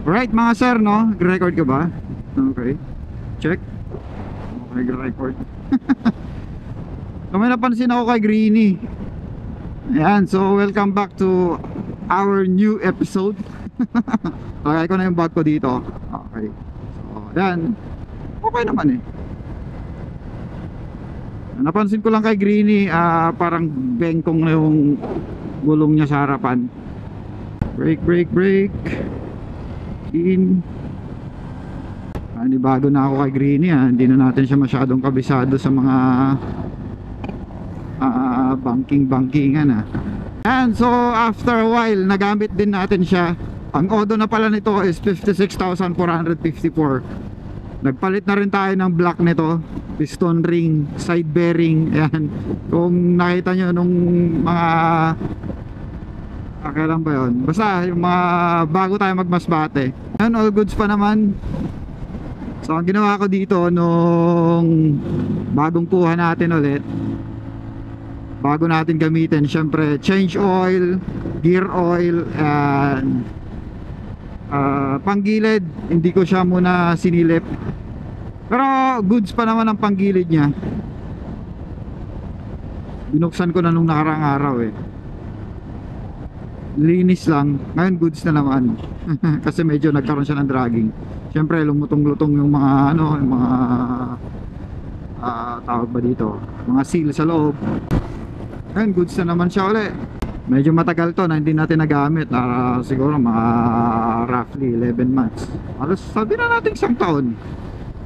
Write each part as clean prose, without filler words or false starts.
Alright mga sir, no? Nag-record ka ba? Okay. Check. Okay, nag-record. So may napansin ako kay Greenie. Ayan, so welcome back to our new episode. Okay, ko na yung bag ko dito. Okay. So, ayan. Okay naman eh. Napansin ko lang kay Greenie, parang bengkong na yung gulong niya sa harapan. Brake, brake, brake. In. Bago na ako kay Greenie, hindi na natin siya masyadong kabisado sa mga banking-bankingan. And so after a while nagamit din natin siya. Ang odo na pala nito is 56,454. Nagpalit na rin tayo ng block nito, piston ring, side bearing. Ayan. Kung nakita nyo nung mga kailan ba yun, basta yung mga bago tayo magmasbate. Ayan, all goods pa naman. So ang ginawa ko dito nung bagong kuha natin ulit, bago natin gamitin, syempre change oil, gear oil, and panggilid hindi ko siya muna sinilip, pero goods pa naman ang panggilid niya. Binuksan ko na nung nakarang araw eh, linis lang. Ngayon goods na naman. Kasi medyo nagkaroon siya ng dragging. Syempre lumutong-lutong yung mga yung mga tawag ba dito, mga seal sa loob. Ngayon goods na naman siya ulit. Medyo matagal to na hindi natin nagamit, siguro mga roughly 11 months. Alas sabi na natin isang taon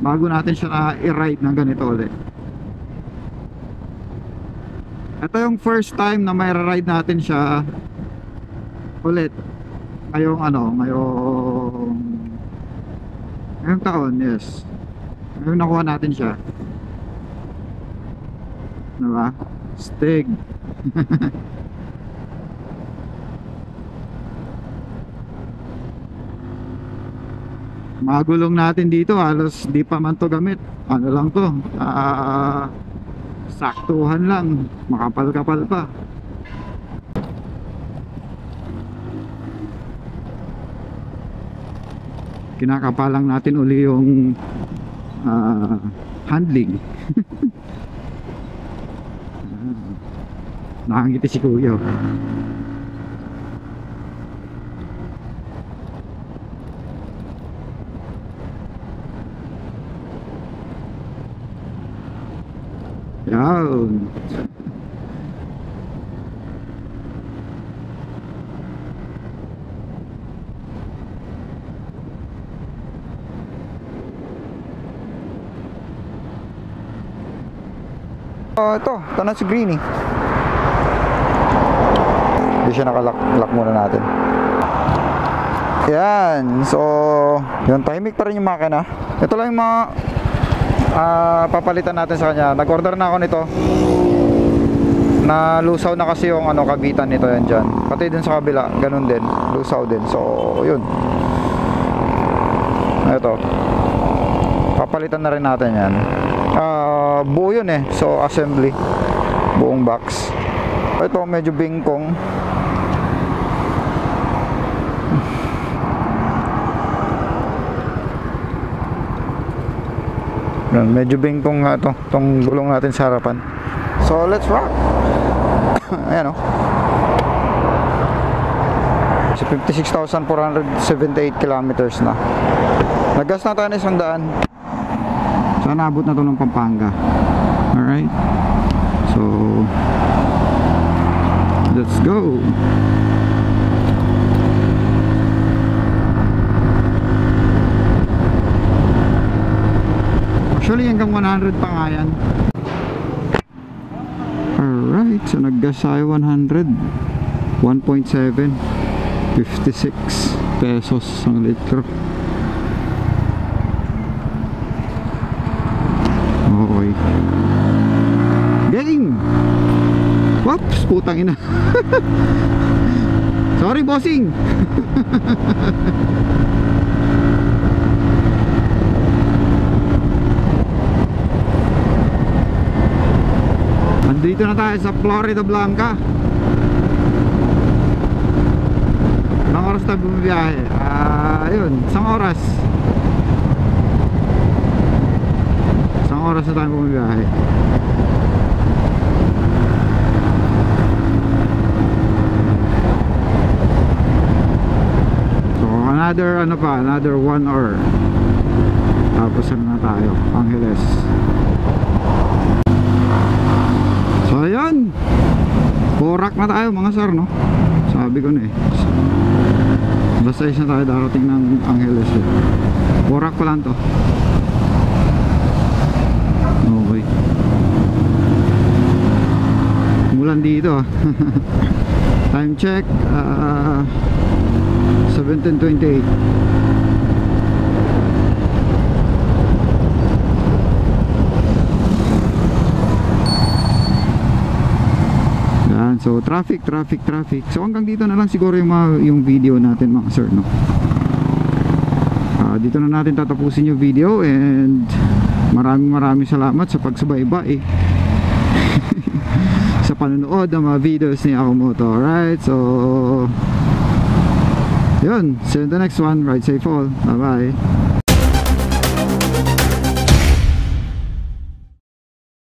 bago natin siya na i-ride ng ganito ulit. Ito yung first time na may ride natin siya ulit ngayong ngayong taon. Yes, ngayong nakuha natin siya, diba? Stig. Mga gulong natin dito halos di pa man to gamit. Ano lang to, saktuhan lang, makapal-kapal pa. Kinakapalang natin uli yung handling. Nakangiti si Kuya. Yan. Ito na si Greenie. Hindi siya nakalock muna natin. Yan. So yung tahimik pa rin yung makina. Ito lang yung mga papalitan natin sa kanya. Nag-order na ako nito. Nalusaw na kasi yung kabitan nito yan dyan. Pati din sa kabila, ganun din, lusaw din. So yun, ito papalitan na rin natin yan. Buo yun eh, so assembly, buong box. Ito medyo bingkong. Medyo bingkong nga itong gulong natin sa harapan. So let's rock. Ayan o. So 56,478 kilometers na. Naggas na tayo na 100. Sana abot na ito ng Pampanga. Alright. So let's go. Actually hanggang 100 pa nga yan. Alright, so naggas tayo 100. 1.7, 56 pesos ang litro. Okay. Game! Whoops, putang ina. Sorry bossing. Dito na tayo sa Florida Blanca. Ilang oras tayo bumibiyahe? ayun, isang oras na tayo bumibiyahe. So another 1 hour, tapos na tayo Angeles. So ayun, Porac na tayo mga sir, no? Sabi ko na eh, basta isa tayo darating ng Angeles eh. Porac pa lang to. Okay, mulan dito ah. Time check 17:28. Yan, so traffic. So hanggang dito na lang siguro yung video natin mga sir, no? Dito na natin tatapusin yung video, and maraming salamat sa pagsubaybay sa panonood ng mga videos ni Akamoto. Alright, so yun, see you in the next one. Ride safe all, bye bye.